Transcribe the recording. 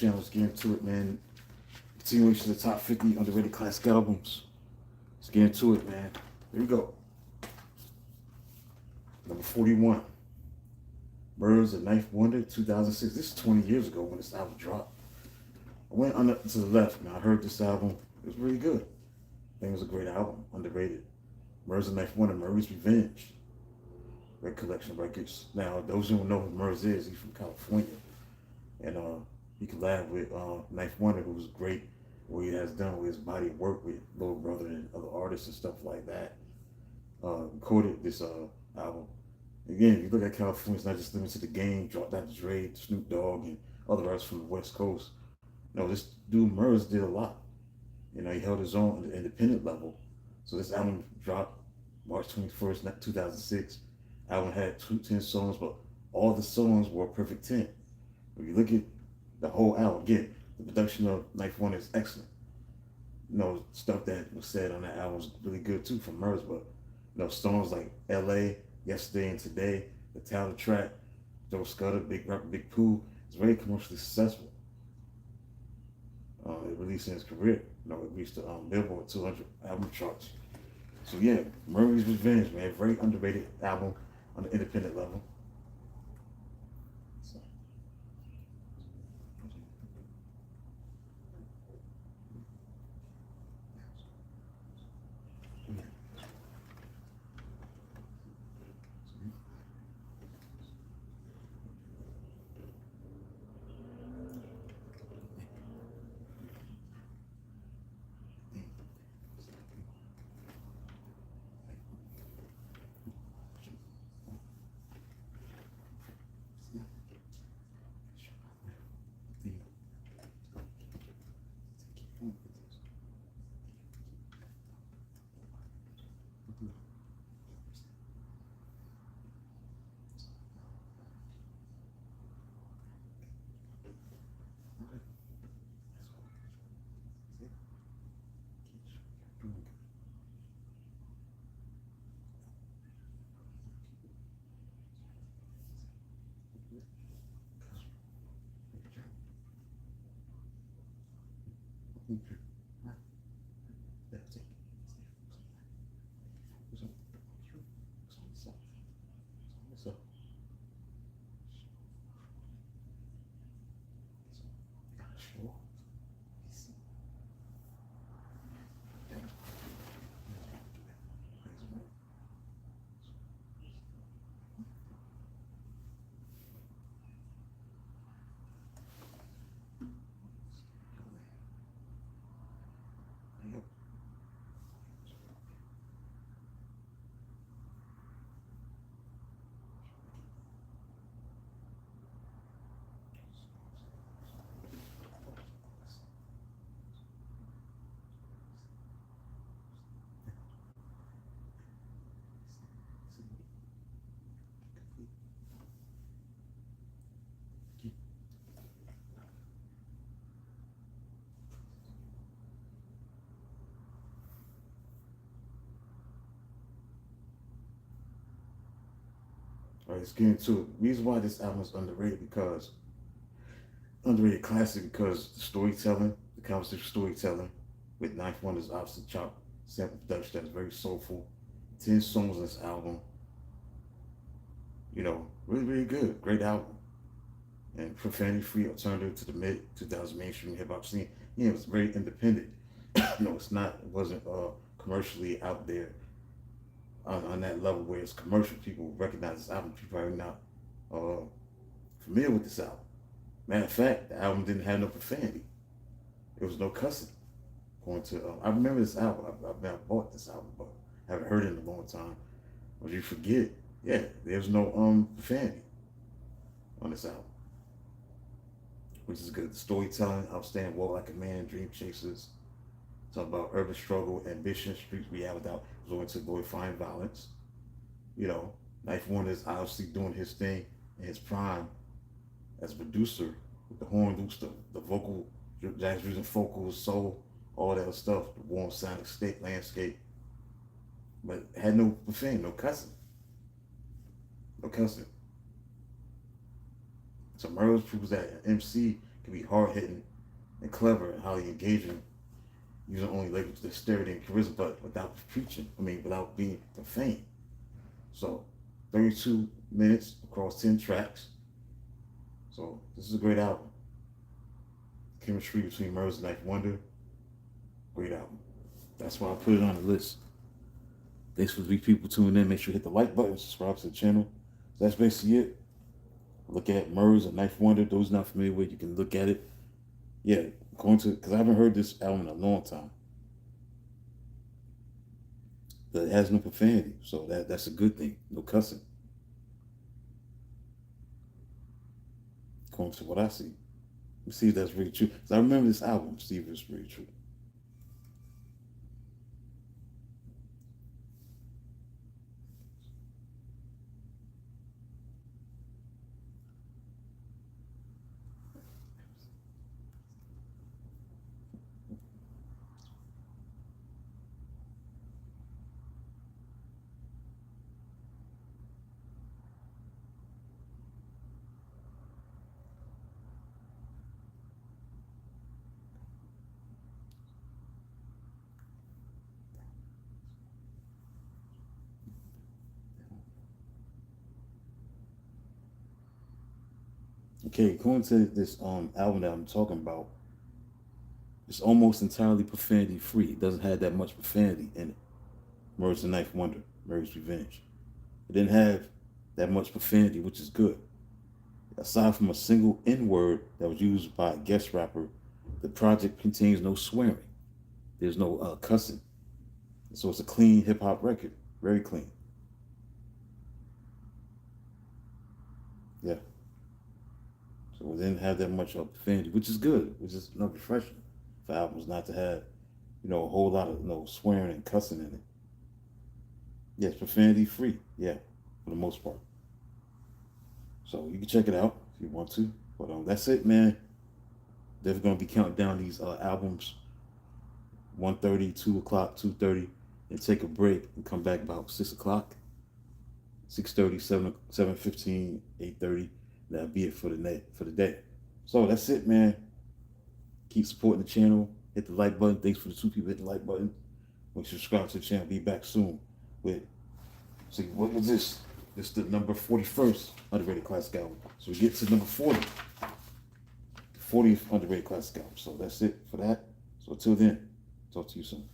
Let's get into it, man. Continuation of the top 50 underrated classic albums. Let's get into it, man. Here we go. Number 41. Murs, The Ninth Wonder, 2006. This is 20 years ago when this album dropped. I went on to the left, man. I heard this album. It was really good. I think it was a great album. Underrated. Murs, The Ninth Wonder, Murray's Revenge. Great collection of records. Now, those who don't know who Murs is, he's from California. And he collabed with Ninth Wonder, who was great what he has done with his body of work with Little Brother and other artists and stuff like that. Recorded this album. Again, if you look at California, it's not just limited to the game, Drop Dr. Dre, Snoop Dogg, and other artists from the West Coast. No, this dude Murs did a lot. He held his own on the independent level. So this album dropped March 21st, 2006. Album had 10 songs, but all the songs were a perfect 10. If you look at the whole album, again, the production of Knife One is excellent. Stuff that was said on that album was really good too from Murs, but songs like LA, Yesterday and Today, the title track, Joe Scudder, Big Rapper, Big Pooh, it's very commercially successful. It released in his career. It reached the Billboard 200 album charts. So yeah, Murray's Revenge, man, very underrated album on the independent level. So, All right, let's get into it. The reason why this album is underrated classic because the storytelling, the conversation storytelling with Ninth Wonder's obviously chop sample production that is very soulful. 10 songs on this album, really, really good. Great album. And profanity free alternative to the mid 2000 mainstream hip hop scene. Yeah, it was very independent. It wasn't commercially out there on that level where it's commercial. People recognize this album. People are not uh, familiar with this album. Matter of fact, the album didn't have no profanity. It was no cussing. I remember this album. I bought this album, but I haven't heard it in a long time. But you forget, yeah, there's no profanity on this album, which is good. The storytelling, outstanding, walk like a man, dream chasers. Talk about urban struggle, ambition, street reality without going to glorifying violence. You know, Knife One is obviously doing his thing in his prime as a producer with the horn loops, the vocal, jazz using vocals, soul, all that stuff, the warm sonic state landscape. But had no profanity, no cussing. No cussing. So Murs proves that an MC can be hard hitting and clever and highly engaging, using only language, dexterity, and charisma, but without preaching. Without being profane. So, 32 minutes across 10 tracks. So, this is a great album. Chemistry between Murs and Knife Wonder. Great album. That's why I put it on the list. Thanks for the people tuning in. Make sure you hit the like button, subscribe to the channel. So that's basically it. Look at Murs and Knife Wonder. Those not familiar with, you can look at it. Yeah, because I haven't heard this album in a long time. But it has no profanity, so that's a good thing. No cussing. According to what I see. Let's see if that's really true. Because I remember this album, see if it's really true. Okay, according to this album that I'm talking about, it's almost entirely profanity free. It doesn't have that much profanity in it. Murs and Knife Wonder, Murder's Revenge. It didn't have that much profanity, which is good. Aside from a single N-word that was used by a guest rapper, the project contains no swearing. There's no cussing. So it's a clean hip-hop record. Very clean. Yeah. So it didn't have that much profanity, which is good, which is not refreshing for albums not to have, a whole lot of swearing and cussing in it. Yes, profanity free. Yeah, for the most part. So you can check it out if you want to. But that's it, man. Definitely gonna be counting down these albums. 1:30, 2 o'clock, 2:30, and take a break and come back about 6 o'clock. 6:30, 7:15, 8:30. That'll be it for the day. So that's it, man. Keep supporting the channel. Hit the like button. Thanks for the 2 people hitting the like button. Make sure you subscribe to the channel. Be back soon with, see, what was this? This is the number 41st underrated classic album. So we get to number 40. The 40th underrated classic album. So that's it for that. So until then, talk to you soon.